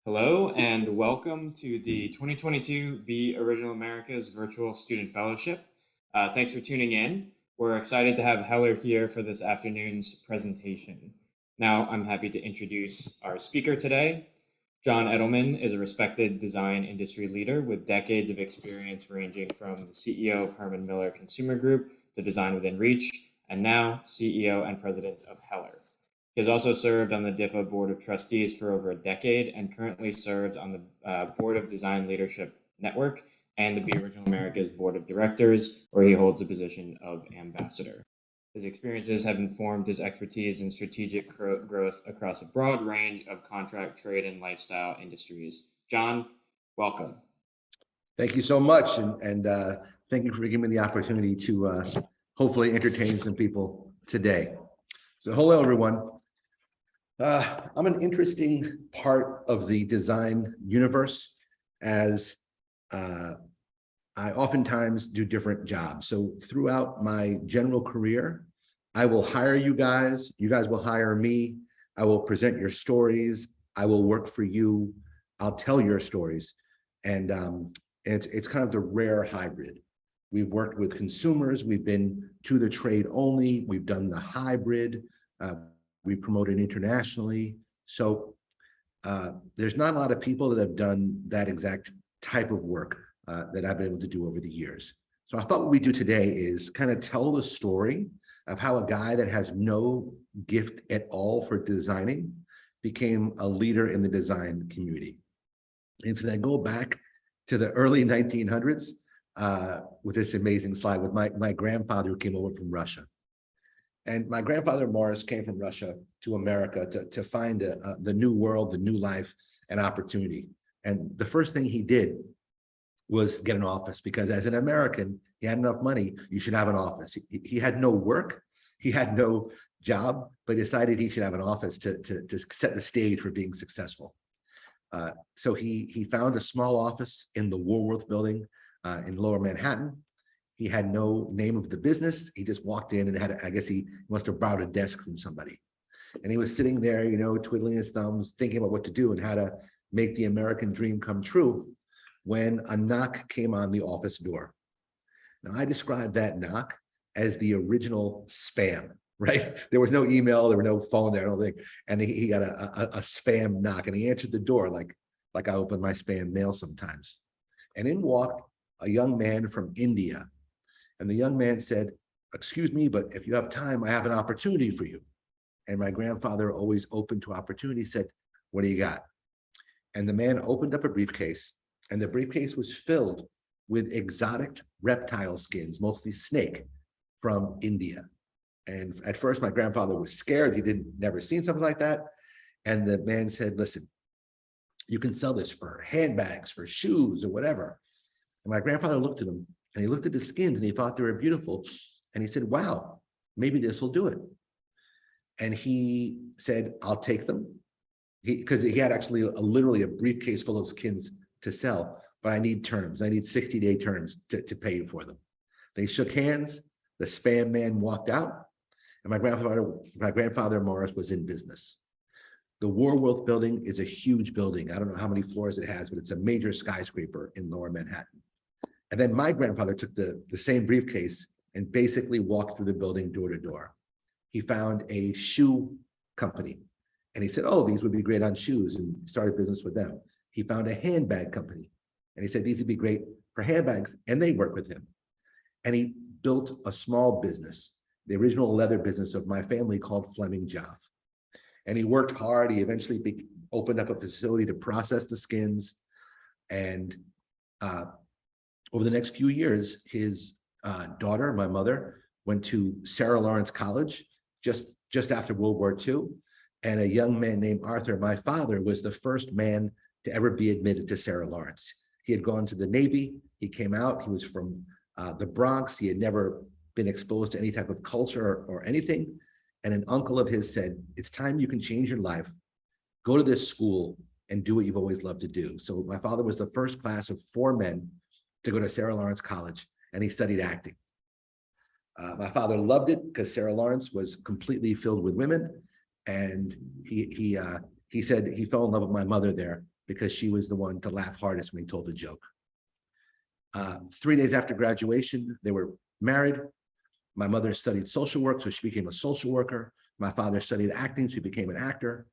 Hello and welcome to the 2022 Be Original America's Virtual Student Fellowship. Thanks for tuning in. We're excited to have Heller here for this afternoon's presentation. Now, I'm happy to introduce our speaker today. John Edelman is a respected design industry leader with decades of experience ranging from the CEO of Herman Miller Consumer Group to Design Within Reach, and now CEO and president of Heller. He has also served on the DIFA Board of Trustees for over a decade and currently serves on the Board of Design Leadership Network and the Be Original America's Board of Directors, where he holds the position of ambassador. His experiences have informed his expertise in strategic growth across a broad range of contract, trade, and lifestyle industries. John, welcome. Thank you so much, and thank you for giving me the opportunity to hopefully entertain some people today. So hello, everyone. I'm an interesting part of the design universe as I oftentimes do different jobs. So throughout my general career, I will hire you guys will hire me, I will present your stories, I will work for you, I'll tell your stories. And it's kind of the rare hybrid. We've worked with consumers, we've been to the trade only, we've done the hybrid, we've promoted internationally. So there's not a lot of people that have done that exact type of work that I've been able to do over the years. So I thought what we do today is kind of tell the story of how a guy that has no gift at all for designing became a leader in the design community. And so I go back to the early 1900s with this amazing slide with my grandfather who came over from Russia. And my grandfather Morris came from Russia to America to find the new world, the new life and opportunity. And the first thing he did was get an office, because as an American, he had enough money, you should have an office. He had no work, he had no job, but decided he should have an office to set the stage for being successful. So he found a small office in the Woolworth building in Lower Manhattan. He had no name of the business. He just walked in and had, I guess he must have borrowed a desk from somebody. And he was sitting there, twiddling his thumbs, thinking about what to do and how to make the American dream come true, when a knock came on the office door. Now, I describe that knock as the original spam, right? There was no email, there was no phone there, I don't think. And he got a spam knock, and he answered the door like I open my spam mail sometimes. And in walked a young man from India. And the young man said, "Excuse me, but if you have time, I have an opportunity for you." And my grandfather, always open to opportunity, said, "What do you got?" And the man opened up a briefcase, and the briefcase was filled with exotic reptile skins, mostly snake, from India. And at first, my grandfather was scared. He never seen something like that. And the man said, "Listen, you can sell this for handbags, for shoes, or whatever." And my grandfather looked at him, and he looked at the skins, and he thought they were beautiful. And he said, "Wow, maybe this will do it." And he said, "I'll take them." Because he had actually literally a briefcase full of skins to sell, but I need terms. I need 60-day terms to pay you for them. They shook hands. The spam man walked out, and my grandfather Morris was in business. The Woolworth building is a huge building. I don't know how many floors it has, but it's a major skyscraper in Lower Manhattan. And then my grandfather took the same briefcase and basically walked through the building door to door. He found a shoe company, and he said, "Oh, these would be great on shoes," and started business with them. He found a handbag company, and he said, "These would be great for handbags," and they worked with him. And he built a small business, the original leather business of my family, called Fleming Joff. And he worked hard. He eventually opened up a facility to process the skins. And over the next few years, his daughter, my mother, went to Sarah Lawrence College just after World War II. And a young man named Arthur, my father, was the first man to ever be admitted to Sarah Lawrence. He had gone to the Navy. He came out. He was from the Bronx. He had never been exposed to any type of culture or anything. And an uncle of his said, "It's time you can change your life. Go to this school and do what you've always loved to do." So my father was the first class of 4 men to go to Sarah Lawrence College, and he studied acting. My father loved it because Sarah Lawrence was completely filled with women, and he said he fell in love with my mother there because she was the one to laugh hardest when he told a joke. 3 days after graduation, they were married. My mother studied social work, so she became a social worker. My father studied acting, so he became an actor.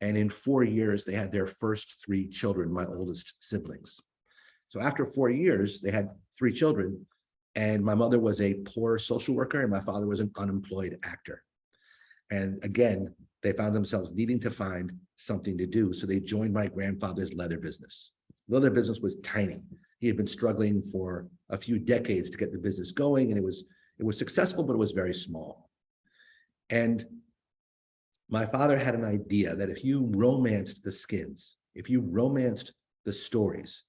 And in 4 years, they had their first 3 children, my oldest siblings. So after 4 years, they had 3 children, and my mother was a poor social worker, and my father was an unemployed actor. And again, they found themselves needing to find something to do, so they joined my grandfather's leather business. The leather business was tiny. He had been struggling for a few decades to get the business going, and it was successful, but it was very small. And my father had an idea that if you romanced the skins, if you romanced the stories,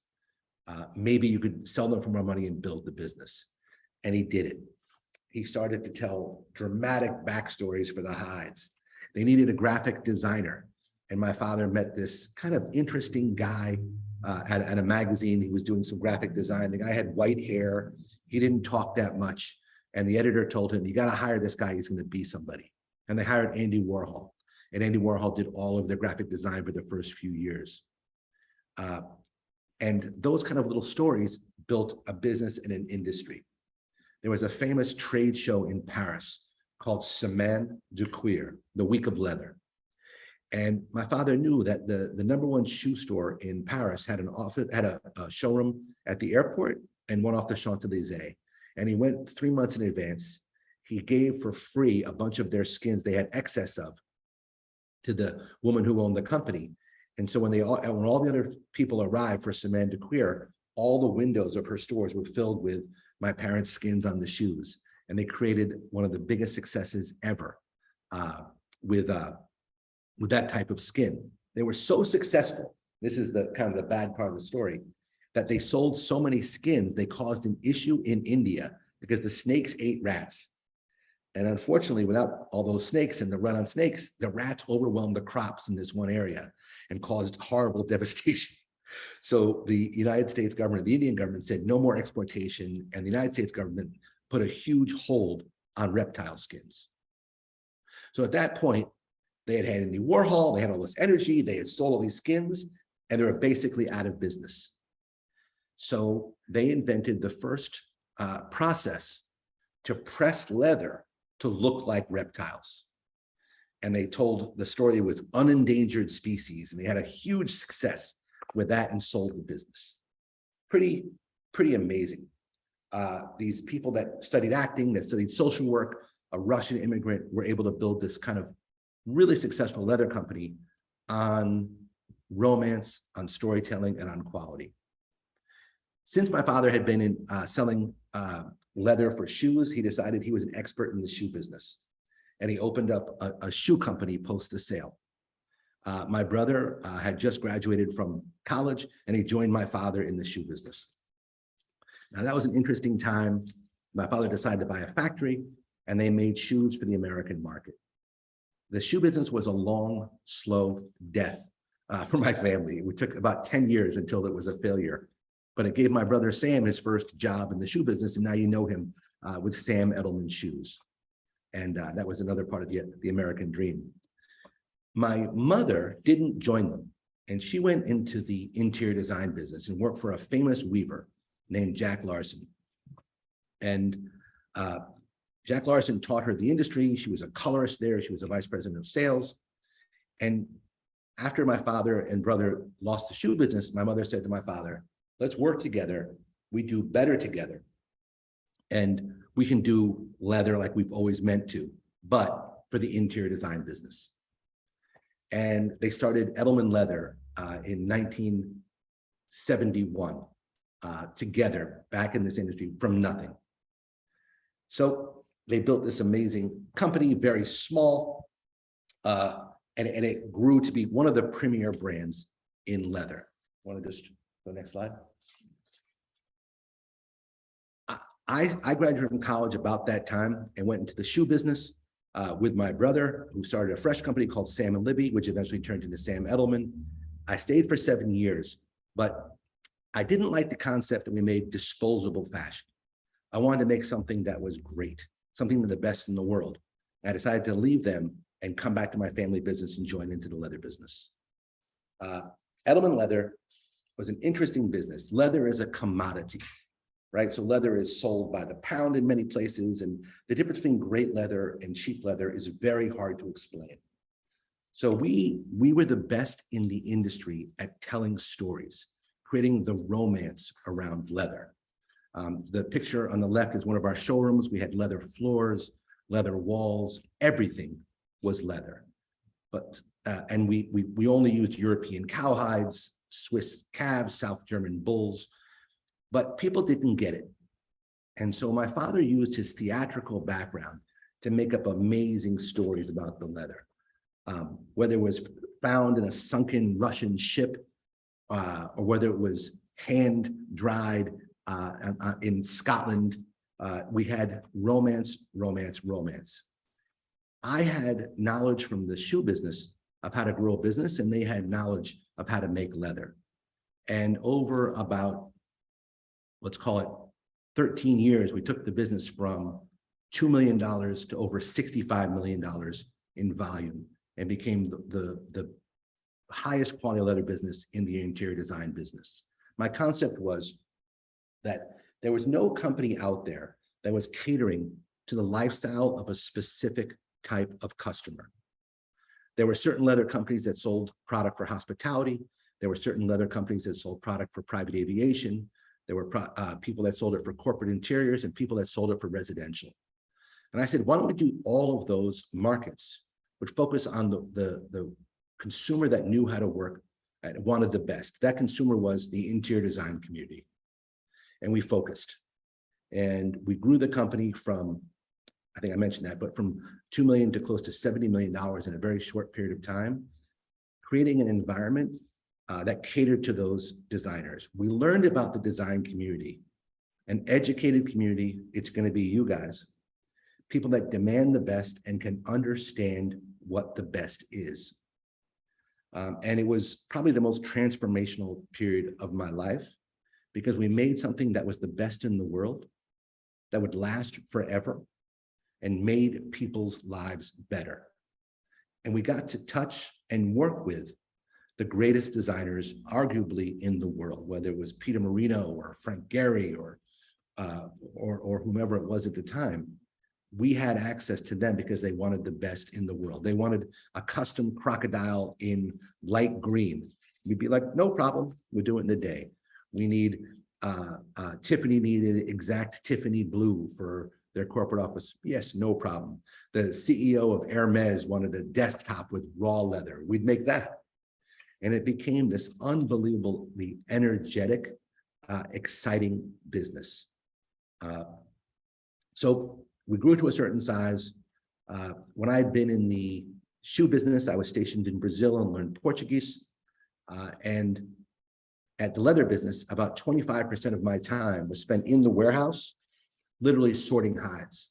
maybe you could sell them for more money and build the business. And he did it. He started to tell dramatic backstories for the hides. They needed a graphic designer. And my father met this kind of interesting guy at a magazine. He was doing some graphic design. The guy had white hair. He didn't talk that much. And the editor told him, you got to hire this guy. He's going to be somebody. And they hired Andy Warhol. And Andy Warhol did all of their graphic design for the first few years. And those kind of little stories built a business and an industry. There was a famous trade show in Paris called Semaine du Cuir, the Week of Leather. And my father knew that the #1 shoe store in Paris had a showroom at the airport and one off the Champs-Élysées. And he went 3 months in advance. He gave for free a bunch of their skins they had excess of to the woman who owned the company. And so when all the other people arrived for Semaine du Cuir, all the windows of her stores were filled with my parents' skins on the shoes. And they created one of the biggest successes ever with that type of skin. They were so successful, this is the kind of the bad part of the story, that they sold so many skins, they caused an issue in India because the snakes ate rats. And unfortunately, without all those snakes and the run on snakes, the rats overwhelmed the crops in this one area and caused horrible devastation. So the United States government, the Indian government said no more exportation, and the United States government put a huge hold on reptile skins. So at that point, they had Andy Warhol, they had all this energy, they had sold all these skins, and they were basically out of business. So they invented the first process to press leather to look like reptiles. And they told the story it was unendangered species, and they had a huge success with that and sold the business. Pretty amazing. These people that studied acting, that studied social work, a Russian immigrant, were able to build this kind of really successful leather company on romance, on storytelling, and on quality. Since my father had been in selling leather for shoes, he decided he was an expert in the shoe business. And he opened up a shoe company post the sale. My brother had just graduated from college, and he joined my father in the shoe business. Now, that was an interesting time. My father decided to buy a factory, and they made shoes for the American market. The shoe business was a long, slow death for my family. It took about 10 years until it was a failure. But it gave my brother Sam his first job in the shoe business, and now you know him with Sam Edelman Shoes. And that was another part of the American dream. My mother didn't join them, and she went into the interior design business and worked for a famous weaver named Jack Larson. And Jack Larson taught her the industry. She was a colorist there. She was a vice president of sales. And after my father and brother lost the shoe business, my mother said to my father, let's work together. We do better together. And we can do leather like we've always meant to, but for the interior design business. And they started Edelman Leather in 1971 together back in this industry from nothing. So they built this amazing company, very small, and it grew to be one of the premier brands in leather. Want to just go next slide? I graduated from college about that time and went into the shoe business with my brother, who started a fresh company called Sam & Libby, which eventually turned into Sam Edelman. I stayed for 7 years, but I didn't like the concept that we made disposable fashion. I wanted to make something that was great, something of the best in the world. I decided to leave them and come back to my family business and join into the leather business. Edelman Leather was an interesting business. Leather is a commodity, right? So leather is sold by the pound in many places, and the difference between great leather and cheap leather is very hard to explain. So we were the best in the industry at telling stories, creating the romance around leather. The picture on the left is one of our showrooms. We had leather floors, leather walls, everything was leather. But and we only used European cowhides, Swiss calves, South German bulls, but people didn't get it. And so my father used his theatrical background to make up amazing stories about the leather. Whether it was found in a sunken Russian ship, or whether it was hand dried in Scotland, we had romance, romance, romance. I had knowledge from the shoe business of how to grow a business, and they had knowledge of how to make leather. And over about, let's call it 13 years, we took the business from $2 million to over $65 million in volume, and became the highest quality leather business in the interior design business. My concept was that there was no company out there that was catering to the lifestyle of a specific type of customer. There were certain leather companies that sold product for hospitality. There were certain leather companies that sold product for private aviation. There were people that sold it for corporate interiors and people that sold it for residential. And I said, why don't we do all of those markets, but focus on the consumer that knew how to work and wanted the best. That consumer was the interior design community. And we focused. And we grew the company from, I think I mentioned that, but from 2 million to close to $70 million in a very short period of time, creating an environment that catered to those designers. We learned about the design community, an educated community. It's going to be you guys, people that demand the best and can understand what the best is. And it was probably the most transformational period of my life, because we made something that was the best in the world, that would last forever, and made people's lives better. And we got to touch and work with the greatest designers arguably in the world, whether it was Peter Marino or Frank Gehry or whomever it was at the time. We had access to them because they wanted the best in the world. They wanted a custom crocodile in light green. We'd be like, no problem, we'll do it in a day. We need, Tiffany needed exact Tiffany blue for their corporate office. Yes, no problem. The CEO of Hermes wanted a desktop with raw leather. We'd make that. And it became this unbelievably energetic, exciting business. So we grew to a certain size. When I had been in the shoe business, I was stationed in Brazil and learned Portuguese. And at the leather business, about 25% of my time was spent in the warehouse, literally sorting hides.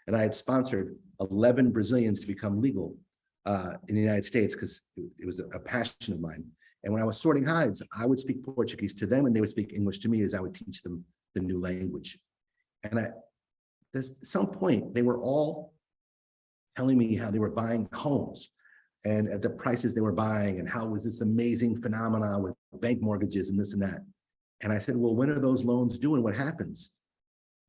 And I had sponsored 11 Brazilians to become legal in the United States because it was a passion of mine. And when I was sorting hides, I would speak Portuguese to them and they would speak English to me as I would teach them the new language. And at some point, they were all telling me how they were buying homes and at the prices they were buying and how it was this amazing phenomenon with bank mortgages and this and that. And I said, well, when are those loans due and what happens?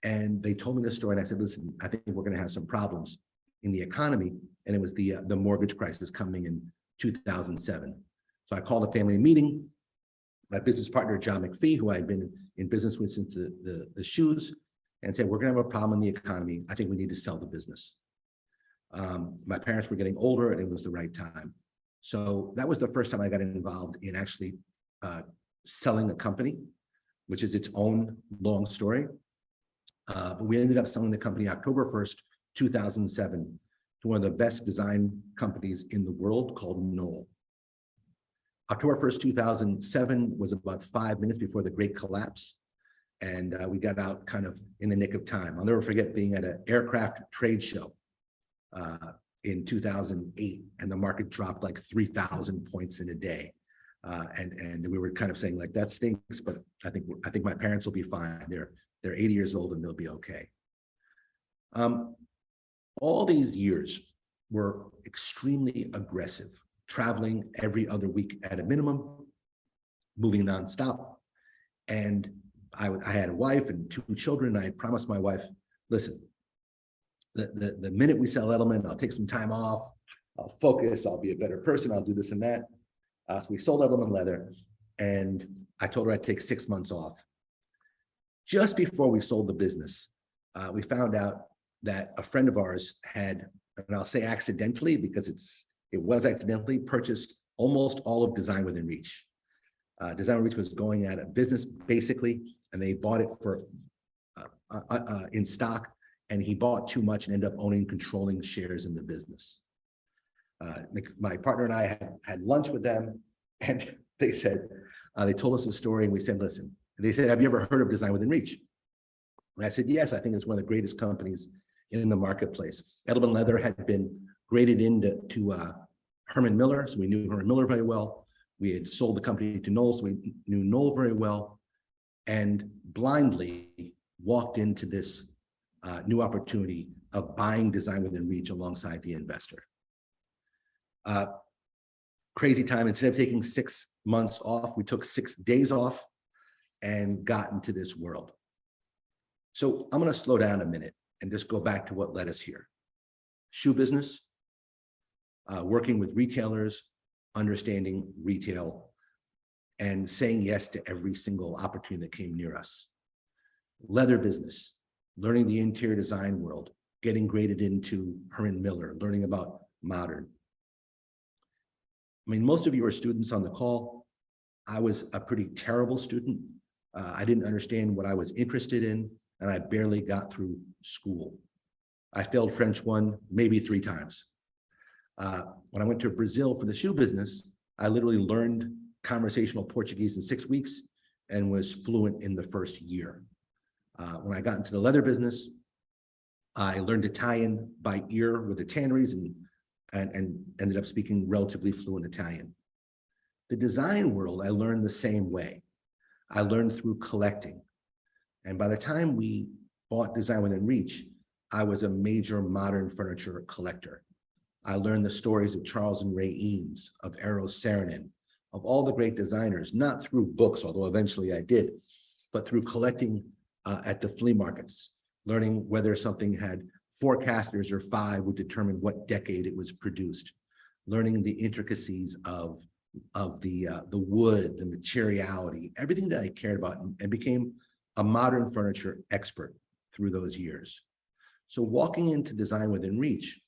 And they told me this story and I said, listen, I think we're going to have some problems in the economy. And it was the mortgage crisis coming in 2007. So I called a family meeting. My business partner, John McPhee, who I had been in business with since the shoes, and said, we're going to have a problem in the economy. I think we need to sell the business. My parents were getting older and it was the right time. So that was the first time I got involved in actually selling a company, which is its own long story. But we ended up selling the company October 1st, 2007 to one of the best design companies in the world called Knoll. October 1st, 2007 was about 5 minutes before the great collapse. And we got out kind of in the nick of time. I'll never forget being at an aircraft trade show in 2008, and the market dropped like 3,000 points in a day. And we were kind of saying like, that stinks, but I think my parents will be fine. They're 80 years old and they'll be okay. All these years were extremely aggressive, traveling every other week at a minimum, moving nonstop. And I had a wife and 2 children. I had promised my wife, listen, the minute we sell Edelman, I'll take some time off, I'll focus, I'll be a better person, I'll do this and that. So we sold Edelman Leather, and I told her I'd take 6 months off. Just before we sold the business, we found out that a friend of ours had, and I'll say accidentally because it was accidentally, purchased almost all of Design Within Reach. Design Within Reach was going out of business basically, and they bought it for in stock, and he bought too much and ended up owning controlling shares in the business. My partner and I had lunch with them, and they said, they told us the story, and we said, listen, they said, have you ever heard of Design Within Reach? And I said, yes, I think it's one of the greatest companies in the marketplace. Edelman Leather had been graded into Herman Miller, so we knew Herman Miller very well. We had sold the company to Knoll, so we knew Knoll very well, and blindly walked into this new opportunity of buying Design Within Reach alongside the investor. Crazy time. Instead of taking 6 months off, we took 6 days off and got into this world. So I'm going to slow down a minute and just go back to what led us here. Shoe business, working with retailers, understanding retail, and saying yes to every single opportunity that came near us. Leather business, learning the interior design world, getting graded into Herman Miller, learning about modern. I mean, most of you are students on the call. I was a pretty terrible student. I didn't understand what I was interested in, and I barely got through school. I failed French 1, maybe 3 times. When I went to Brazil for the shoe business, I literally learned conversational Portuguese in 6 weeks and was fluent in the first year. When I got into the leather business, I learned Italian by ear with the tanneries and ended up speaking relatively fluent Italian. The design world, I learned the same way. I learned through collecting. And by the time we bought Design Within Reach, I was a major modern furniture collector. I learned the stories of Charles and Ray Eames, of Eros Saarinen, of all the great designers, not through books, although eventually I did, but through collecting at the flea markets, learning whether something had 4 casters or 5 would determine what decade it was produced, learning the intricacies of the wood, the materiality, everything that I cared about, and became a modern furniture expert through those years. So walking into Design Within Reach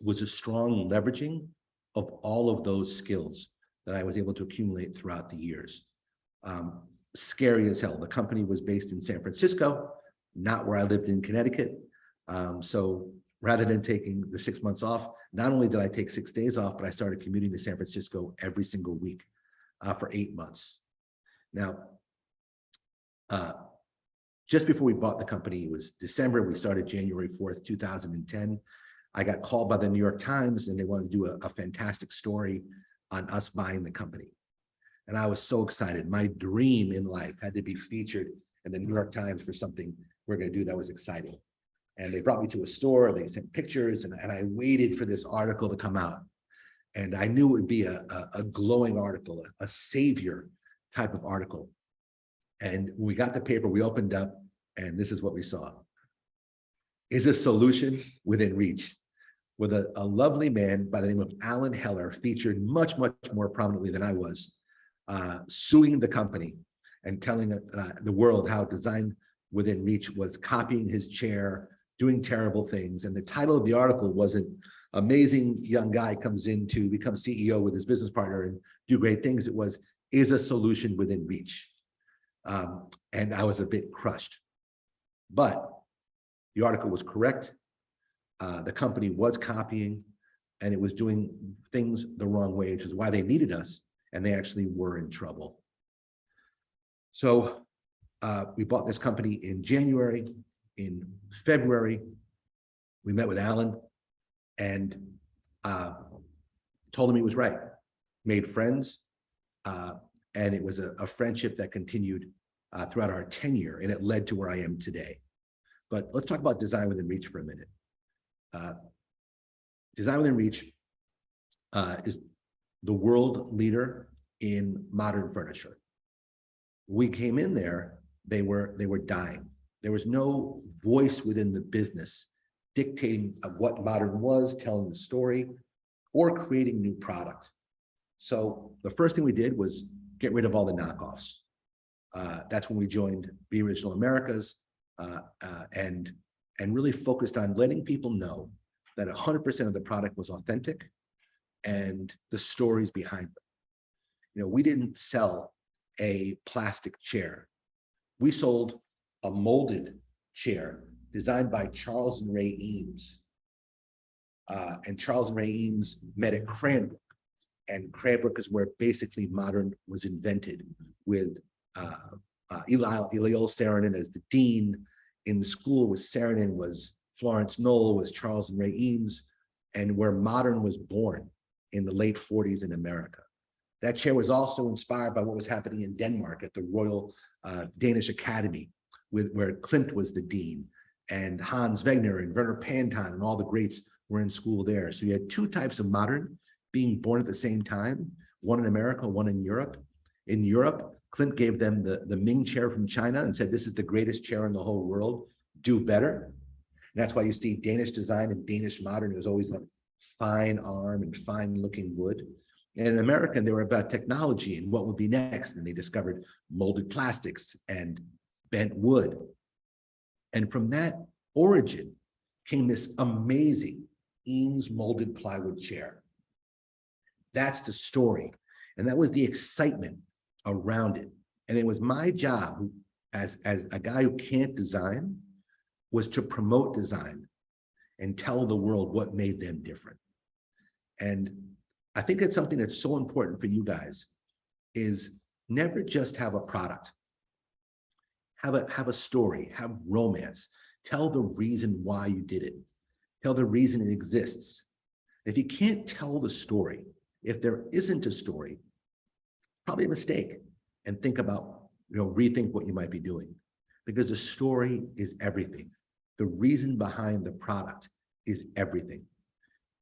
was a strong leveraging of all of those skills that I was able to accumulate throughout the years. Scary as hell. The company was based in San Francisco, not where I lived in Connecticut. So rather than taking the 6 months off, not only did I take 6 days off, but I started commuting to San Francisco every single week for 8 months. Now, just before we bought the company, it was December. We started January 4th, 2010. I got called by the New York Times, and they wanted to do a fantastic story on us buying the company. And I was so excited. My dream in life had to be featured in the New York Times for something we're going to do that was exciting. And they brought me to a store, they sent pictures, and I waited for this article to come out. And I knew it would be a glowing article, a savior type of article. And when we got the paper, we opened up, and this is what we saw. Is a solution within reach, with a lovely man by the name of Alan Heller, featured much, much more prominently than I was, suing the company and telling the world how Design Within Reach was copying his chair, doing terrible things. And the title of the article wasn't "Amazing Young Guy Comes in to Become CEO with his business partner and do great things." It was, "Is a solution within reach." And I was a bit crushed. But the article was correct. The company was copying, and it was doing things the wrong way, which is why they needed us, and they actually were in trouble. So we bought this company in January. In February, we met with Alan and told him he was right, made friends, and it was a friendship that continued throughout our tenure, and it led to where I am today. But let's talk about Design Within Reach for a minute. Design Within Reach is the world leader in modern furniture. We came in there, they were dying. There was no voice within the business dictating of what modern was, telling the story, or creating new product. So the first thing we did was get rid of all the knockoffs. That's when we joined Be Original Americas, and really focused on letting people know that 100% of the product was authentic and the stories behind them. You know, we didn't sell a plastic chair. We sold a molded chair designed by Charles and Ray Eames. And Charles and Ray Eames met at Cranbrook. And Cranbrook is where basically modern was invented, with Eliel Saarinen as the dean. In the school was Saarinen, was Florence Knoll, was Charles and Ray Eames, and where modern was born in the late 40s in America. That chair was also inspired by what was happening in Denmark at the Royal Danish Academy, where Klimt was the dean, and Hans Wegner and Werner Panton and all the greats were in school there. So you had two types of modern being born at the same time, one in America, one in Europe. In Europe, Klimt gave them the Ming chair from China and said, this is the greatest chair in the whole world, do better. And that's why you see Danish design and Danish modern. It was always like fine arm and fine looking wood. And in America, they were about technology and what would be next. And they discovered molded plastics and bent wood. And from that origin came this amazing Eames molded plywood chair. That's the story. And that was the excitement around it. And it was my job as a guy who can't design, was to promote design and tell the world what made them different. And I think it's something that's so important for you guys, is never just have a product. Have a story, have romance, tell the reason why you did it, tell the reason it exists. If you can't tell the story, if there isn't a story, probably a mistake, and think about, rethink what you might be doing, because the story is everything. The reason behind the product is everything.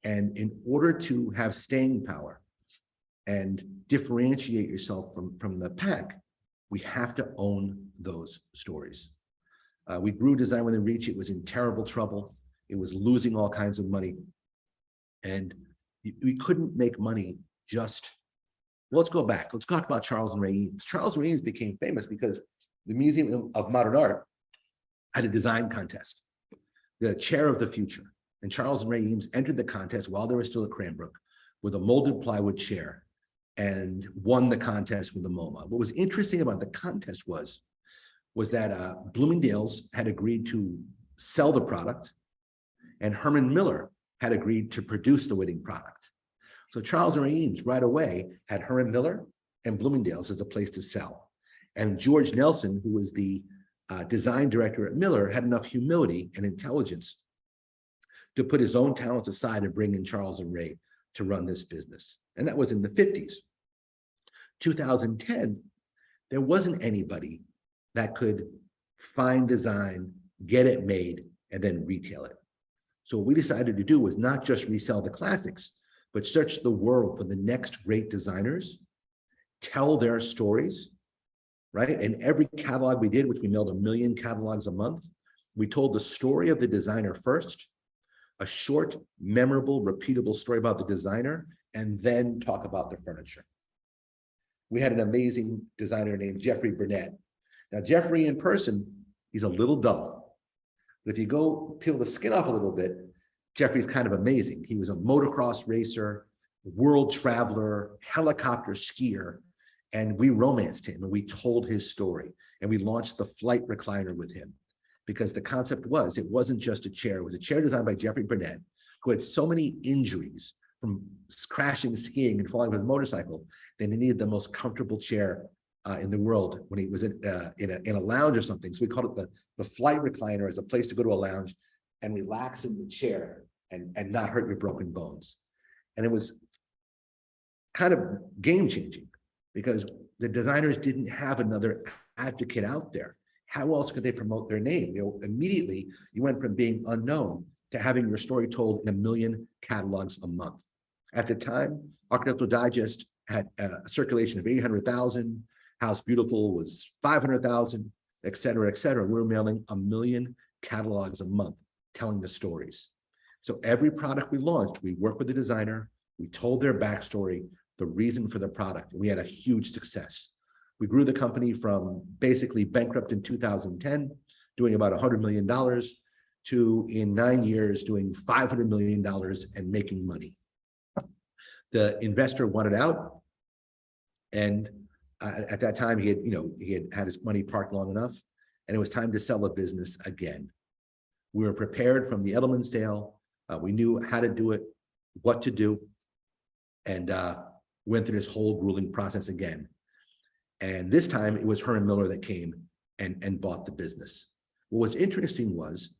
And in order to have staying power and differentiate yourself from the pack, we have to own those stories. We grew Design Within Reach. It was in terrible trouble. It was losing all kinds of money. And we couldn't make money just, let's go back. Let's talk about Charles and Ray Eames. Charles and Ray Eames became famous because the Museum of Modern Art had a design contest, the chair of the future. And Charles and Ray Eames entered the contest while they were still at Cranbrook with a molded plywood chair and won the contest with the MoMA. What was interesting about the contest was that Bloomingdale's had agreed to sell the product, and Herman Miller had agreed to produce the winning product. So Charles and Ray Eames right away had Herman Miller and Bloomingdale's as a place to sell. And George Nelson, who was the design director at Miller, had enough humility and intelligence to put his own talents aside and bring in Charles and Ray to run this business. And that was in the 50s. 2010, there wasn't anybody that could find design, get it made, and then retail it. So what we decided to do was not just resell the classics, but search the world for the next great designers, tell their stories, right? And every catalog we did, which we mailed 1 million catalogs a month, we told the story of the designer first, a short, memorable, repeatable story about the designer, and then talk about the furniture. We had an amazing designer named Jeffrey Burnett. Now, Jeffrey in person, he's a little dull. But if you go peel the skin off a little bit, Jeffrey's kind of amazing. He was a motocross racer, world traveler, helicopter skier, and we romanced him and we told his story. And we launched the flight recliner with him, because the concept was, it wasn't just a chair. It was a chair designed by Jeffrey Burnett, who had so many injuries from crashing, skiing, and falling with his motorcycle, that he needed the most comfortable chair in the world when he was in a lounge or something. So we called it the flight recliner, as a place to go to a lounge and relax in the chair and not hurt your broken bones. And it was kind of game changing, because the designers didn't have another advocate out there. How else could they promote their name? Immediately you went from being unknown to having your story told in 1 million catalogs a month. At the time, Architectural Digest had a circulation of 800,000. House Beautiful was 500,000, et cetera, et cetera. We were mailing 1 million catalogs a month, telling the stories. So every product we launched, we worked with the designer, we told their backstory, the reason for the product. We had a huge success. We grew the company from basically bankrupt in 2010, doing about $100 million, to in 9 years doing $500 million and making money. The investor wanted out, and at that time he had his money parked long enough, and it was time to sell the business again. We were prepared from the Edelman sale. We knew how to do it, what to do, and went through this whole grueling process again. And this time it was Herman Miller that came and bought the business. What was interesting was,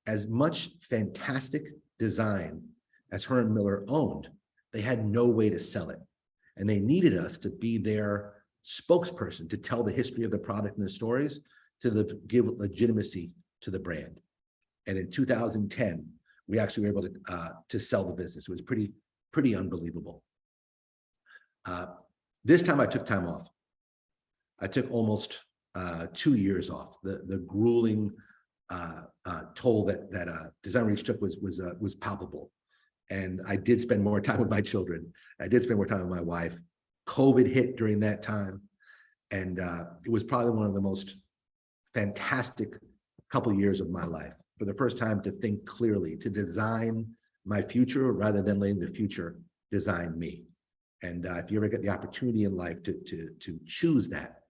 as much fantastic design as Herman Miller owned, they had no way to sell it. And they needed us to be their spokesperson to tell the history of the product and the stories, to give legitimacy to the brand. And in 2010, we actually were able to sell the business. It was pretty unbelievable. This time I took time off. I took almost 2 years off. The grueling toll that Design Reach took was palpable. And I did spend more time with my children. I did spend more time with my wife. COVID hit during that time. And it was probably one of the most fantastic couple of years of my life. For the first time, to think clearly, to design my future rather than letting the future design me. And if you ever get the opportunity in life to choose that,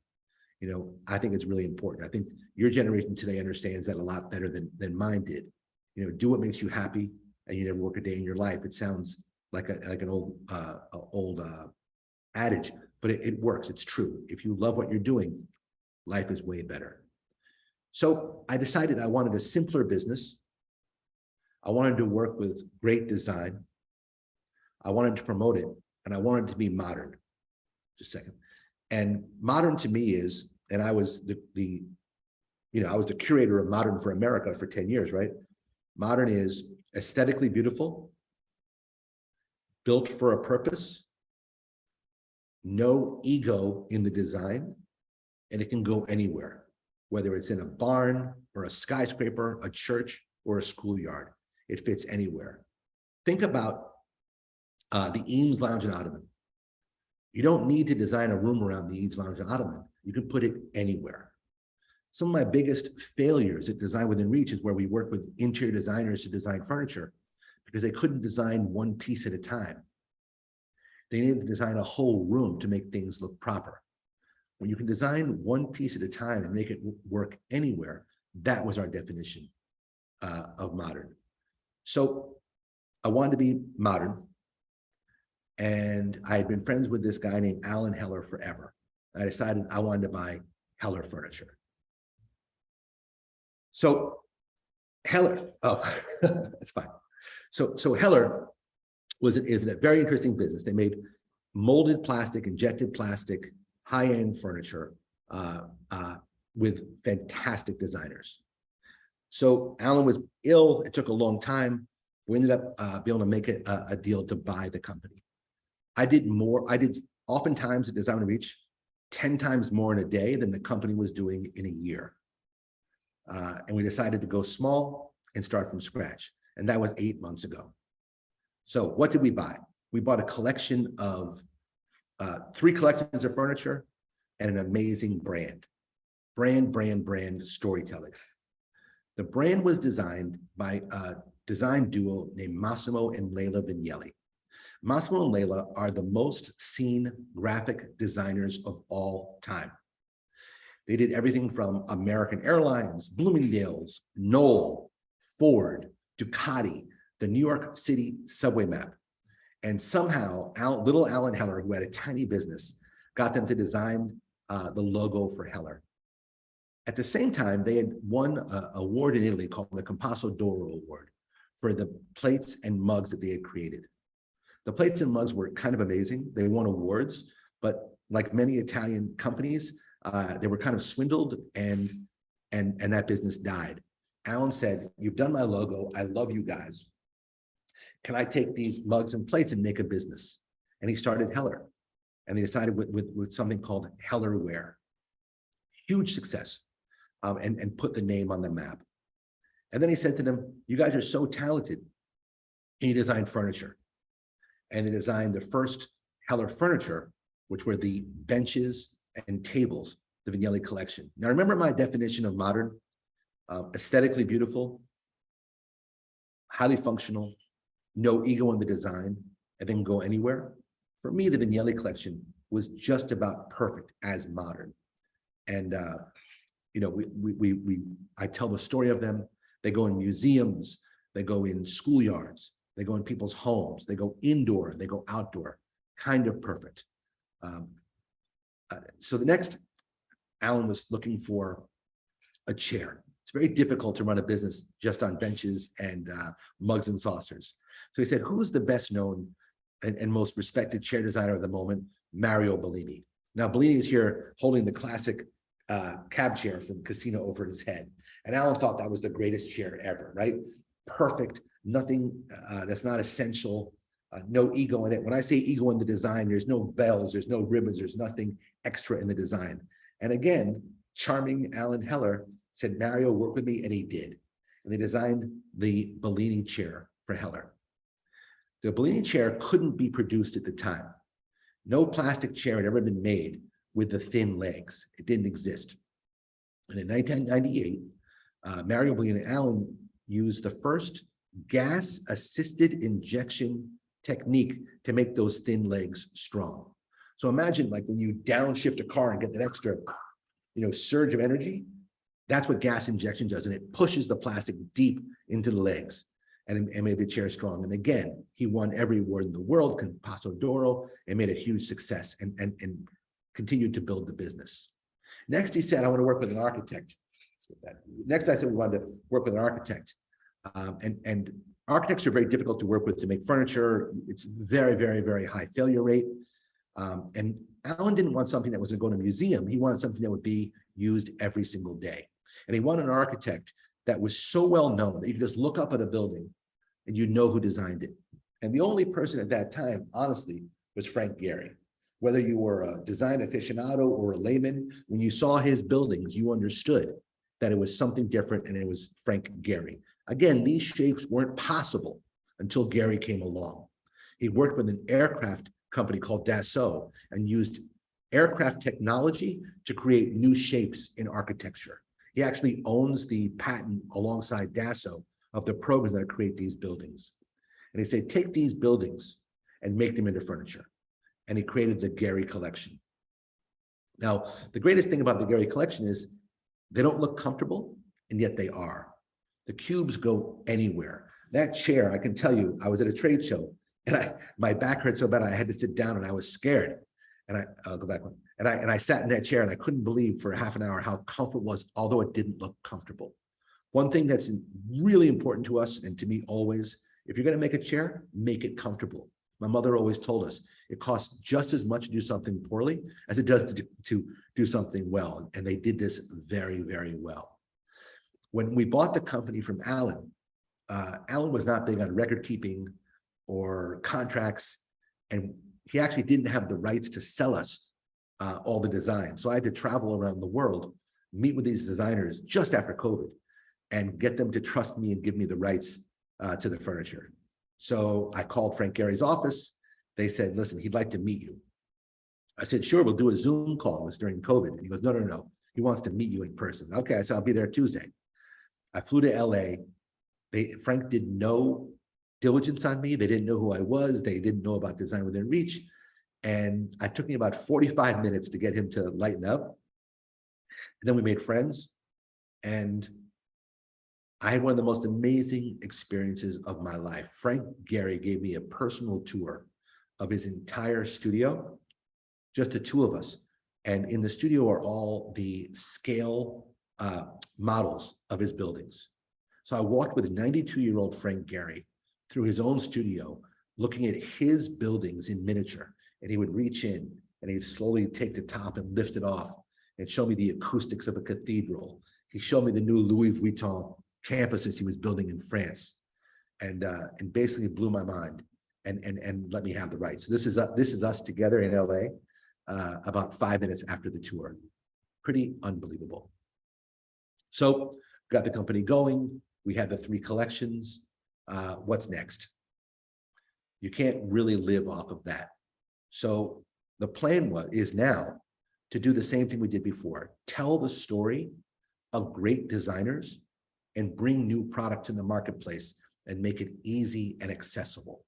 I think it's really important. I think your generation today understands that a lot better than mine did. Do what makes you happy, and you never work a day in your life. It sounds like an old adage, but it works. It's true. If you love what you're doing, life is way better. So I decided I wanted a simpler business. I wanted to work with great design. I wanted to promote it, and I wanted it to be modern. Just a second. And modern to me is, and I was I was the curator of Modern for America for 10 years, right? Modern is aesthetically beautiful, built for a purpose, no ego in the design, and it can go anywhere, whether it's in a barn or a skyscraper, a church, or a schoolyard. It fits anywhere. Think about the Eames Lounge and Ottoman. You don't need to design a room around the Eames Lounge and Ottoman. You can put it anywhere. Some of my biggest failures at Design Within Reach is where we work with interior designers to design furniture because they couldn't design one piece at a time. They needed to design a whole room to make things look proper. When you can design one piece at a time and make it work anywhere, that was our definition of modern. So I wanted to be modern. And I had been friends with this guy named Alan Heller forever. I decided I wanted to buy Heller furniture. So Heller, that's fine. So Heller is a very interesting business. They made molded plastic, injected plastic, high-end furniture with fantastic designers. So Alan was ill. It took a long time. We ended up being able to make a deal to buy the company. I did oftentimes at Design Within Reach 10 times more in a day than the company was doing in a year. And we decided to go small and start from scratch. And that was 8 months ago. So what did we buy? We bought a collection of 3 collections of furniture and an amazing brand storytelling. The brand was designed by a design duo named Massimo and Leila Vignelli. Massimo and Leila are the most seen graphic designers of all time. They did everything from American Airlines, Bloomingdale's, Knoll, Ford, Ducati, the New York City subway map. And somehow, little Alan Heller, who had a tiny business, got them to design the logo for Heller. At the same time, they had won an award in Italy called the Compasso d'Oro Award for the plates and mugs that they had created. The plates and mugs were kind of amazing. They won awards, but like many Italian companies, they were kind of swindled, and that business died. Alan said, "You've done my logo. I love you guys. Can I take these mugs and plates and make a business?" And he started Heller. and they decided with something called Hellerware. Huge success, and put the name on the map. And then he said to them, you guys are so talented. Can you design furniture? And they designed the first Heller furniture, which were the benches and tables, the Vignelli collection. Now, remember my definition of modern: aesthetically beautiful, highly functional, no ego in the design, and then go anywhere. For me, the Vignelli collection was just about perfect as modern. And you know, I tell the story of them. They go in museums, they go in schoolyards, they go in people's homes, they go indoor, they go outdoor, kind of perfect. So the next, Alan was looking for a chair. It's very difficult to run a business just on benches and mugs and saucers. So he said, who's the best known and most respected chair designer of the moment? Mario Bellini. Now, Bellini is here holding the classic cab chair from Casino over his head. And Alan thought that was the greatest chair ever, right? Perfect, nothing that's not essential, no ego in it. When I say ego in the design, there's no bells, there's no ribbons, there's nothing extra in the design. And again, charming Alan Heller said, Mario, work with me, and he did. And they designed the Bellini chair for Heller. The Bellini chair couldn't be produced at the time. No plastic chair had ever been made with the thin legs. It didn't exist. And in 1998, Mario Bellini and Alan used the first gas-assisted injection technique to make those thin legs strong. So imagine, like, when you downshift a car and get that extra, surge of energy. That's what gas injection does, and it pushes the plastic deep into the legs and made the chair strong. And again, he won every award in the world, Passo d'Oro, and made a huge success and continued to build the business. Next, he said, I want to work with an architect. Next, I said we wanted to work with an architect. And architects are very difficult to work with to make furniture. It's very, very, very high failure rate. And Alan didn't want something that was going to go to a museum. He wanted something that would be used every single day. And he wanted an architect that was so well known that you could just look up at a building and you know who designed it. And the only person at that time, honestly, was Frank Gehry. Whether you were a design aficionado or a layman, when you saw his buildings, you understood that it was something different, and it was Frank Gehry. Again, these shapes weren't possible until Gehry came along. He worked with an aircraft company called Dassault and used aircraft technology to create new shapes in architecture. He actually owns the patent alongside Dassault of the programs that create these buildings. And he said, take these buildings and make them into furniture. And he created the Gehry collection. Now, the greatest thing about the Gehry collection is they don't look comfortable, and yet they are. The cubes go anywhere. That chair, I can tell you, I was at a trade show, and my back hurt so bad I had to sit down, and I was scared. And I'll go back one. And I sat in that chair, and I couldn't believe for half an hour how comfortable it was, although it didn't look comfortable. One thing that's really important to us, and to me always, if you're going to make a chair, make it comfortable. My mother always told us it costs just as much to do something poorly as it does to do something well. And they did this very, very well. When we bought the company from Alan, Alan was not big on record keeping or contracts, and he actually didn't have the rights to sell us all the designs. So I had to travel around the world, meet with these designers just after COVID, and get them to trust me and give me the rights to the furniture. So I called Frank Gehry's office. They said, listen, he'd like to meet you. I said, sure, we'll do a Zoom call. It was during COVID. And he goes, no. He wants to meet you in person. Okay, I said, I'll be there Tuesday. I flew to LA. Frank did no diligence on me. They didn't know who I was. They didn't know about Design Within Reach. And it took me about 45 minutes to get him to lighten up. And then we made friends. And I had one of the most amazing experiences of my life. Frank Gehry gave me a personal tour of his entire studio, just the two of us. And in the studio are all the scale models of his buildings. So I walked with 92-year-old Frank Gehry through his own studio, looking at his buildings in miniature. And he would reach in and he'd slowly take the top and lift it off and show me the acoustics of a cathedral. He showed me the new Louis Vuitton campuses he was building in France, and basically blew my mind and let me have the rights. So this is us together in LA. about 5 minutes after the tour. Pretty unbelievable. So got the company going. We had the 3 collections. What's next? You can't really live off of that. So the plan is now to do the same thing we did before. Tell the story of great designers and bring new product to the marketplace and make it easy and accessible.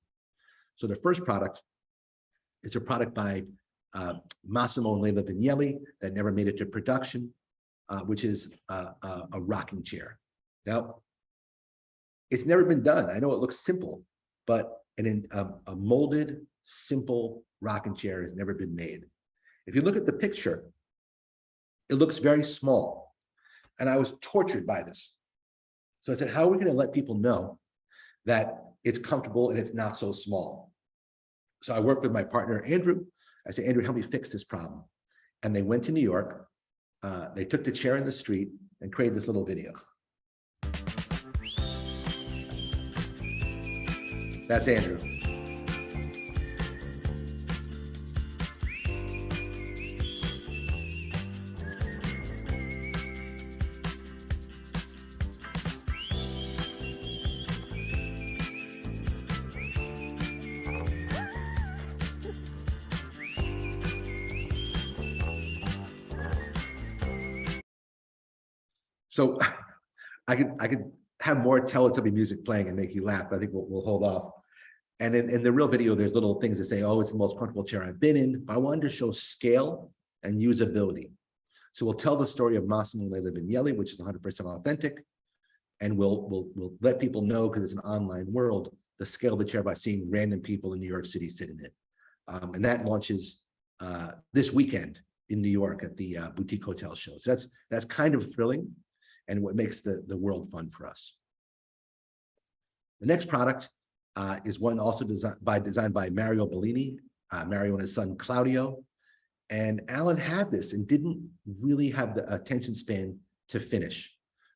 So the first product is a product by Massimo and Leila Vignelli that never made it to production, which is a rocking chair. Now, it's never been done. I know it looks simple, but a molded, simple rocking chair has never been made. If you look at the picture, it looks very small. And I was tortured by this. So I said, how are we going to let people know that it's comfortable and it's not so small? So I worked with my partner, Andrew. I said, Andrew, help me fix this problem. And they went to New York. They took the chair in the street and created this little video. That's Andrew. So I could have more Teletubby music playing and make you laugh, but I think we'll hold off. And in the real video, there's little things that say, oh, it's the most comfortable chair I've been in, but I wanted to show scale and usability. So we'll tell the story of Massimo and Leila Vignelli, which is 100% authentic. And we'll let people know, because it's an online world, the scale of the chair by seeing random people in New York City sit in it. And that launches this weekend in New York at the Boutique Hotel show. So that's kind of thrilling and what makes the world fun for us. The next product is one also designed by Mario Bellini, Mario and his son Claudio. And Alan had this and didn't really have the attention span to finish.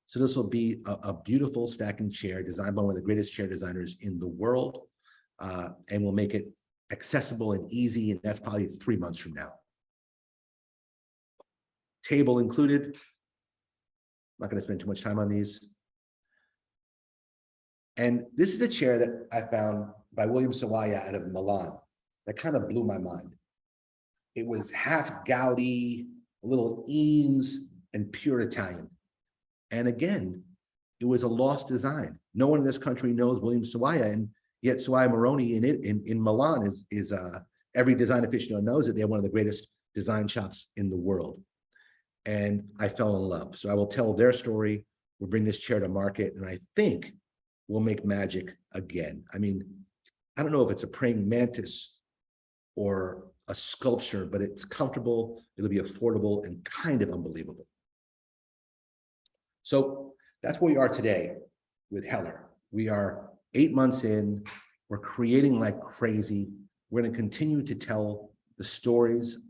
So this will be a beautiful stacking chair designed by one of the greatest chair designers in the world, and we'll make it accessible and easy, and that's probably 3 months from now. Table included. I'm not going to spend too much time on these. And this is a chair that I found by William Sawaya out of Milan that kind of blew my mind. It was half Gaudi, a little Eames, and pure Italian. And again, it was a lost design. No one in this country knows William Sawaya, and yet Sawaya Moroni in Milan is every design aficionado knows it. They're one of the greatest design shops in the world. And I fell in love. So I will tell their story. We'll bring this chair to market, and I think we'll make magic again. I mean, I don't know if it's a praying mantis or a sculpture, but it's comfortable, it'll be affordable, and kind of unbelievable. So that's where we are today with Heller. We are 8 months in, we're creating like crazy. We're going to continue to tell the stories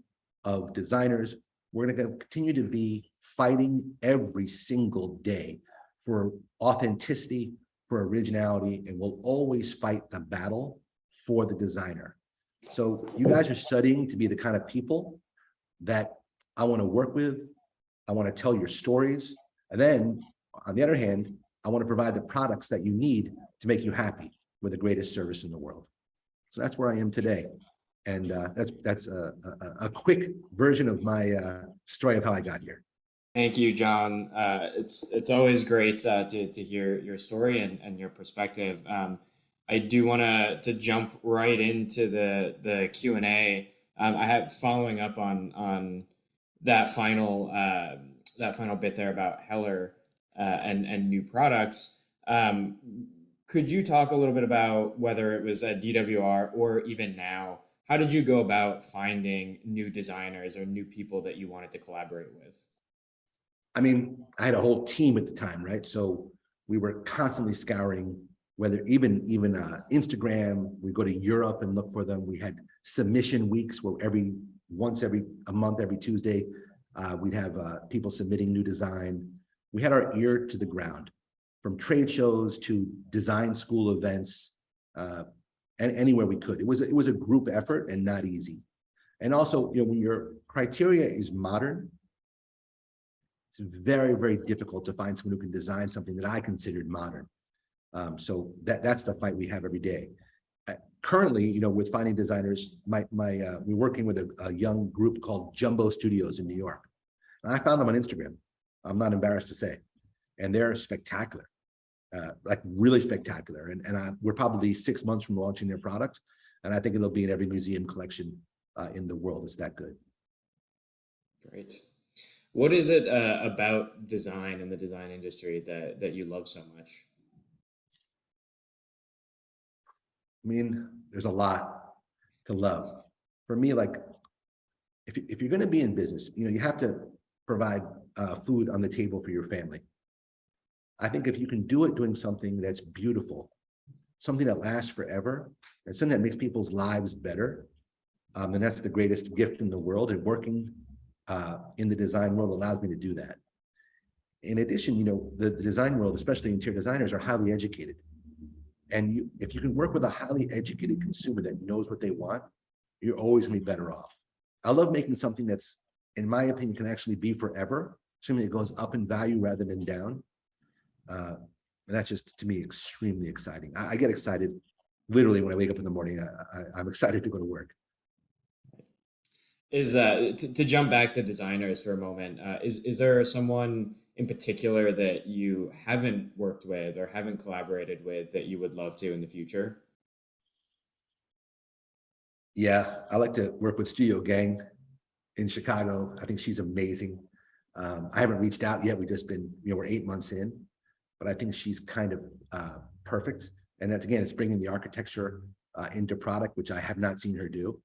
of designers. We're going to continue to be fighting every single day for authenticity, for originality, and we'll always fight the battle for the designer. So you guys are studying to be the kind of people that I want to work with. I want to tell your stories. And then on the other hand, I want to provide the products that you need to make you happy with the greatest service in the world. So that's where I am today. And that's a quick version of my story of how I got here. Thank you, John. It's always great to hear your story and your perspective. I do want to jump right into the Q&A. I have following up on that final bit there about Heller and new products. Could you talk a little bit about whether it was at DWR or even now? How did you go about finding new designers or new people that you wanted to collaborate with? I mean, I had a whole team at the time, right? So we were constantly scouring, whether even Instagram. We go to Europe and look for them. We had submission weeks where once every month, every Tuesday, we'd have people submitting new design. We had our ear to the ground, from trade shows to design school events, and anywhere we could. It was a group effort and not easy. And also, when your criteria is modern, it's very, very difficult to find someone who can design something that I considered modern. So that's the fight we have every day. Currently, with finding designers, we're working with a young group called Jumbo Studios in New York. And I found them on Instagram. I'm not embarrassed to say, and they're spectacular, like really spectacular. And we're probably 6 months from launching their product, and I think it'll be in every museum collection in the world. It's that good. Great. What is it about design and the design industry that you love so much? I mean, there's a lot to love. For me, like, if you're going to be in business, you have to provide food on the table for your family. I think if you can do it doing something that's beautiful, something that lasts forever, and something that makes people's lives better, then that's the greatest gift in the world. And working in the design world allows me to do that. In addition, the design world, especially interior designers, are highly educated. And if you can work with a highly educated consumer that knows what they want, you're always going to be better off. I love making something that's, in my opinion, can actually be forever, something that goes up in value rather than down. And that's just, to me, extremely exciting. I get excited literally when I wake up in the morning. I'm excited to go to work. To jump back to designers for a moment, is there someone in particular that you haven't worked with or haven't collaborated with that you would love to in the future? Yeah, I like to work with Studio Gang in Chicago. I think she's amazing. I haven't reached out yet. We've just been, we're 8 months in, but I think she's kind of perfect. And that's, again, it's bringing the architecture into product, which I have not seen her do.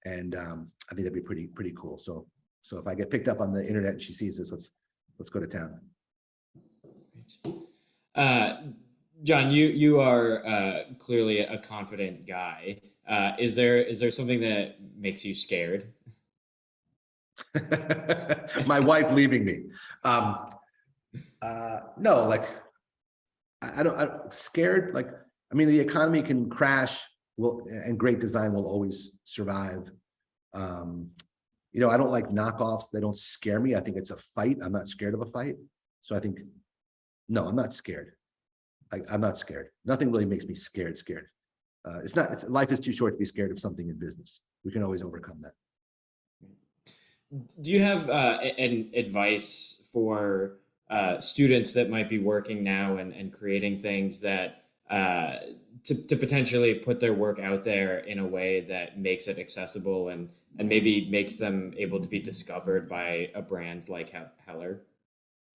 And I think that'd be pretty cool. So if I get picked up on the internet and she sees this, let's go to town. John, you are clearly a confident guy. Is there something that makes you scared? My wife leaving me. No, like I'm scared. Like, I mean, the economy can crash, and great design will always survive. I don't like knockoffs. They don't scare me. I think it's a fight. I'm not scared of a fight. So I think, no, I'm not scared. I'm not scared. Nothing really makes me scared. Life is too short to be scared of something in business. We can always overcome that. Do you have an advice for students that might be working now and creating things that to potentially put their work out there in a way that makes it accessible and maybe makes them able to be discovered by a brand like Heller,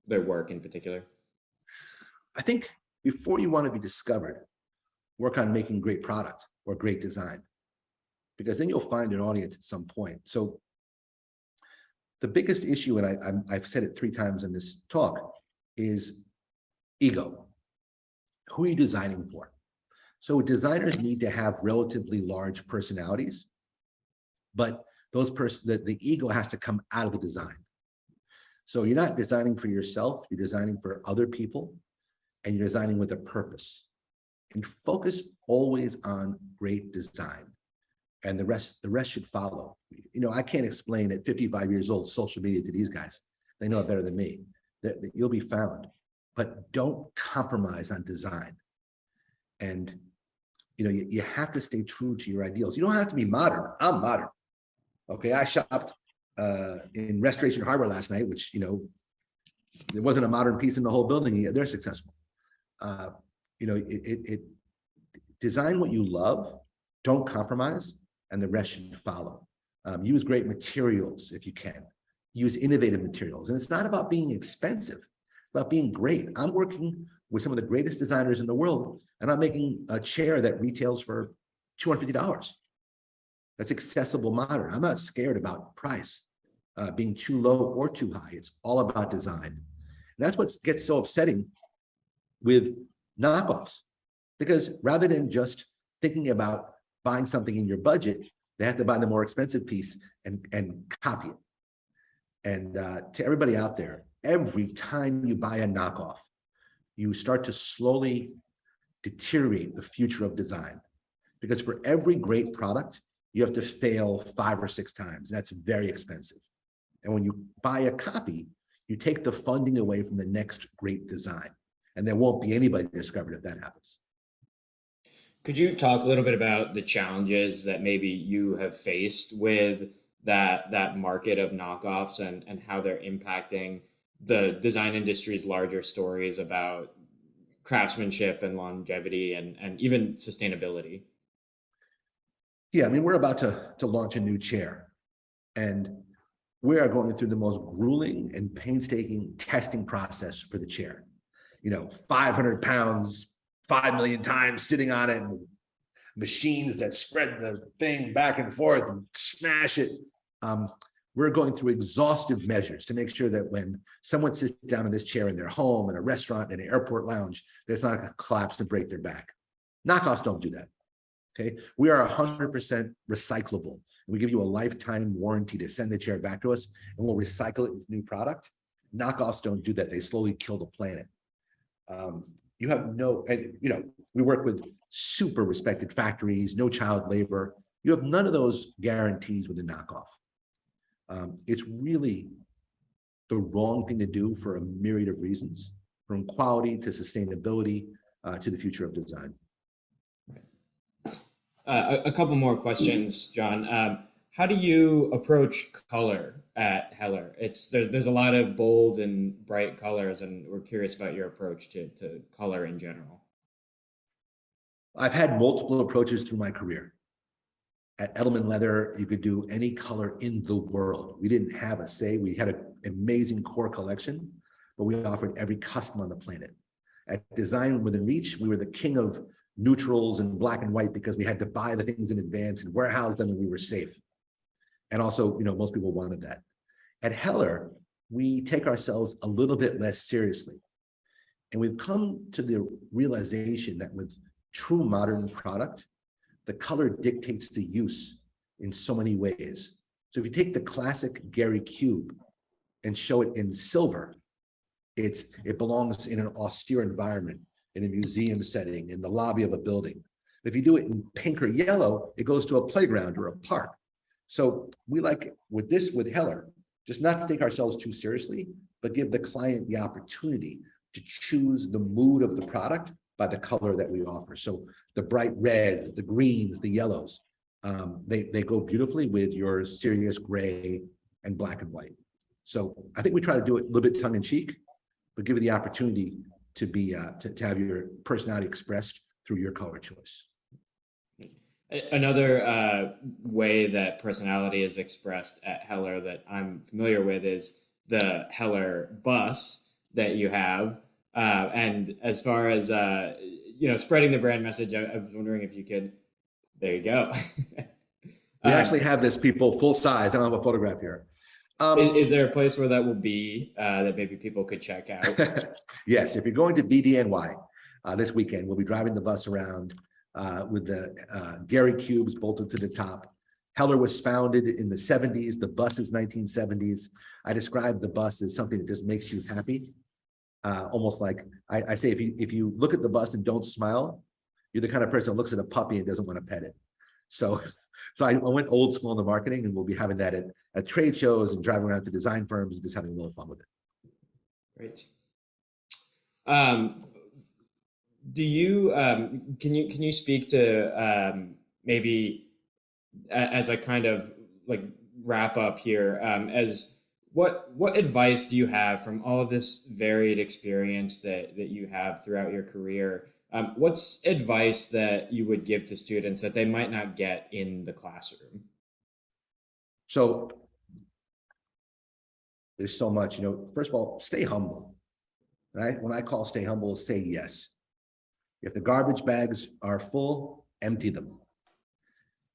their work in particular? I think before you want to be discovered, work on making great product or great design, because then you'll find an audience at some point. So the biggest issue, and I've said it 3 times in this talk, is ego. Who are you designing for? So designers need to have relatively large personalities, but the ego has to come out of the design. So you're not designing for yourself, you're designing for other people, and you're designing with a purpose. And focus always on great design, and the rest should follow. I can't explain at 55 years old social media to these guys. They know it better than me. That you'll be found, but don't compromise on design. And you have to stay true to your ideals. You don't have to be modern. I'm modern. Okay, I shopped in Restoration Harbor last night, which there wasn't a modern piece in the whole building yet. They're successful. Design what you love, don't compromise, and the rest should follow. Use great materials if you can. Use innovative materials. And it's not about being expensive, it's about being great. I'm working with some of the greatest designers in the world, and I'm making a chair that retails for $250. That's accessible modern. I'm not scared about price being too low or too high. It's all about design. And that's what gets so upsetting with knockoffs, because rather than just thinking about buying something in your budget, they have to buy the more expensive piece and copy it. And to everybody out there, every time you buy a knockoff, you start to slowly deteriorate the future of design. Because for every great product, you have to fail 5 or 6 times. That's very expensive. And when you buy a copy, you take the funding away from the next great design. And there won't be anybody discovered if that happens. Could you talk a little bit about the challenges that maybe you have faced with that market of knockoffs and how they're impacting the design industry's larger stories about craftsmanship and longevity and even sustainability? Yeah, I mean, we're about to launch a new chair, and we are going through the most grueling and painstaking testing process for the chair. 500 pounds, 5 million times sitting on it, and machines that spread the thing back and forth and smash it. We're going through exhaustive measures to make sure that when someone sits down in this chair in their home, in a restaurant, in an airport lounge, that's not going to collapse and break their back. Knockoffs don't do that. Okay, we are 100% recyclable. We give you a lifetime warranty to send the chair back to us, and we'll recycle it into new product. Knockoffs don't do that. They slowly kill the planet. You have no, and we work with super respected factories, no child labor. You have none of those guarantees with a knockoff. It's really the wrong thing to do for a myriad of reasons, from quality to sustainability to the future of design. A couple more questions, John. How do you approach color at Heller? There's a lot of bold and bright colors, and we're curious about your approach to color in general. I've had multiple approaches through my career. At Edelman Leather, you could do any color in the world. We didn't have a say. We had an amazing core collection, but we offered every custom on the planet. At Design Within Reach, we were the king of neutrals and black and white because we had to buy the things in advance and warehouse them, and we were safe. And also, most people wanted that. At Heller, we take ourselves a little bit less seriously. And we've come to the realization that with true modern product, the color dictates the use in so many ways. So if you take the classic Gehry cube and show it in silver, it belongs in an austere environment, in a museum setting, in the lobby of a building. If you do it in pink or yellow, it goes to a playground or a park. So we like with Heller, just not to take ourselves too seriously, but give the client the opportunity to choose the mood of the product by the color that we offer. So the bright reds, the greens, the yellows, they go beautifully with your serious gray and black and white. So I think we try to do it a little bit tongue in cheek, but give you the opportunity to be to have your personality expressed through your color choice. Another way that personality is expressed at Heller that I'm familiar with is the Heller bus that you have. And as far as spreading the brand message, I was wondering if you could. There you go. We actually have this, people, full size. I don't have a photograph here. Is there a place where that will be that maybe people could check out? Yes, if you're going to BDNY this weekend, we'll be driving the bus around with the Gehry cubes bolted to the top. Heller was founded in the 70s. The bus is 1970s. I describe the bus as something that just makes you happy. Almost like I say, if you look at the bus and don't smile, you're the kind of person that looks at a puppy and doesn't want to pet it. So I went old school in the marketing, and we'll be having that at trade shows and driving around to design firms and just having a little fun with it. Great. Do you can you speak to maybe as a kind of like wrap up here, as what advice do you have from all of this varied experience that you have throughout your career? What's advice that you would give to students that they might not get in the classroom? So there's so much, first of all, stay humble, right? When I call stay humble, say yes. If the garbage bags are full, empty them.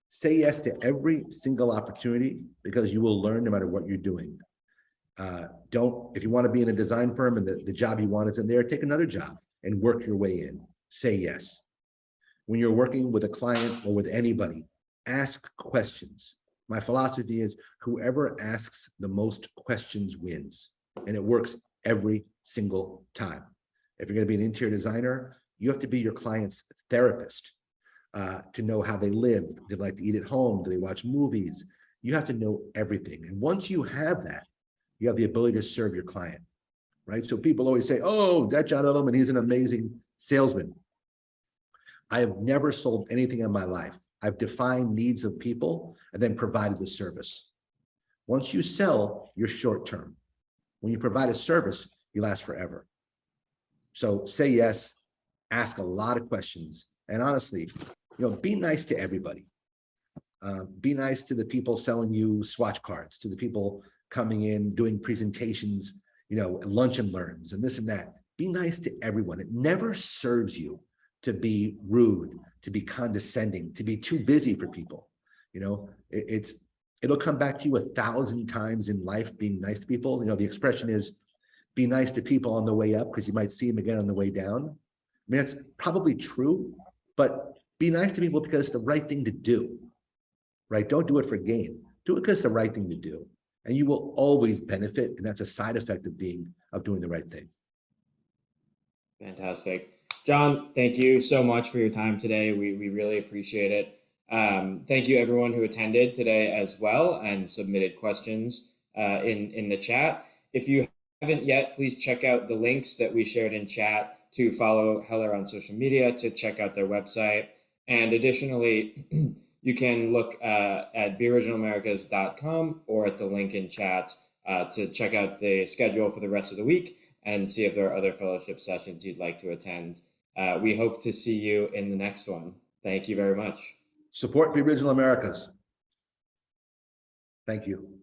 Say yes to every single opportunity, because you will learn no matter what you're doing. If you want to be in a design firm and the job you want is in there, take another job and work your way in. Say yes. When you're working with a client or with anybody, ask questions. My philosophy is whoever asks the most questions wins, and it works every single time. If you're going to be an interior designer, you have to be your client's therapist. to know how they live. Do they like to eat at home? Do they watch movies? You have to know everything. And once you have that, you have the ability to serve your client, right? So people always say, oh, that John Edelman, he's an amazing salesman. I have never sold anything in my life. I've defined needs of people and then provided the service. Once you sell, you're short term. When you provide a service, you last forever. So say yes, ask a lot of questions, and honestly, be nice to everybody. Be nice to the people selling you swatch cards, to the people coming in doing presentations, lunch and learns and this and that. Be nice to everyone. It never serves you to be rude, to be condescending, to be too busy for people. It'll come back to you 1,000 times in life being nice to people. The expression is be nice to people on the way up because you might see them again on the way down. I mean, that's probably true, but be nice to people because it's the right thing to do, right? Don't do it for gain. Do it because it's the right thing to do. And you will always benefit. And that's a side effect of doing the right thing. Fantastic. John, thank you so much for your time today. We really appreciate it. Thank you everyone who attended today as well and submitted questions in the chat. If you haven't yet, please check out the links that we shared in chat to follow Heller on social media, to check out their website. And additionally, you can look at beoriginalamericas.com or at the link in chat to check out the schedule for the rest of the week and see if there are other fellowship sessions you'd like to attend. We hope to see you in the next one. Thank you very much. Support the Original Americas. Thank you.